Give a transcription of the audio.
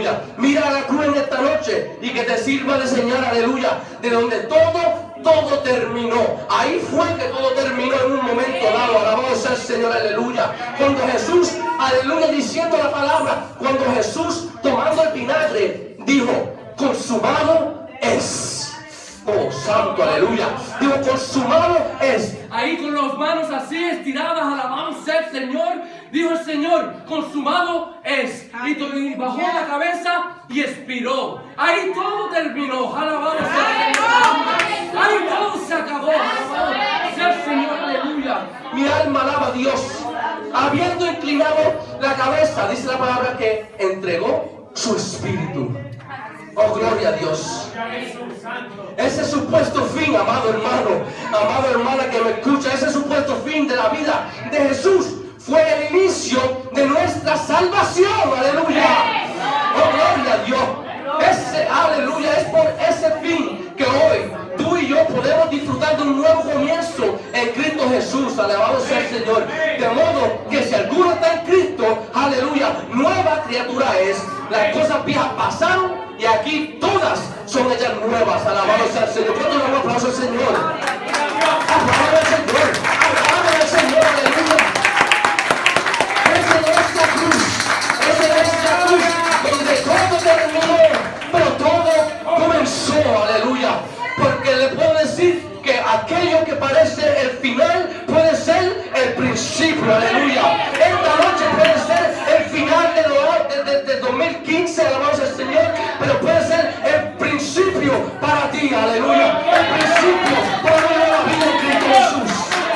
aleluya. Mira la cruz en esta noche y que te sirva de señal, aleluya, de donde todo terminó. Ahí fue que todo terminó en un momento dado. Alabado sea el Señor, aleluya. Cuando Jesús, aleluya, diciendo la palabra, cuando Jesús tomando el vinagre dijo, consumado es. Oh, santo, aleluya. Digo, consumado es. Ahí con las manos así estiradas, alabado sea el Señor, dijo el Señor, consumado es. Y bajó la cabeza y expiró. Ahí todo terminó, alabado sea el Señor. Ahí todo se acabó, alabado sea el Señor, aleluya. Mi alma alaba a Dios. Habiendo inclinado la cabeza, dice la palabra que entregó su espíritu. Oh, gloria a Dios. Ese supuesto fin, amado hermano, amada hermana que me escucha, ese supuesto fin de la vida de Jesús fue el inicio de nuestra salvación. Aleluya. Oh, gloria a Dios. Ese, aleluya, es por ese fin que hoy tú y yo podemos disfrutar de un nuevo comienzo en Cristo Jesús. Alabado sea el Señor. De modo que si alguno está en Cristo, aleluya, nueva criatura es. Las cosas viejas pasaron y aquí todas son hechas nuevas. Alabado sea el Señor. ¿Cuánto un aplauso al Señor? Alabado al Señor. Alabado al Señor. Aleluya. Esa es nuestra cruz. Esa es nuestra cruz. Donde todo terminó, pero todo comenzó. Aleluya. Porque le puedo decir que aquello que parece el final puede ser el principio. Aleluya.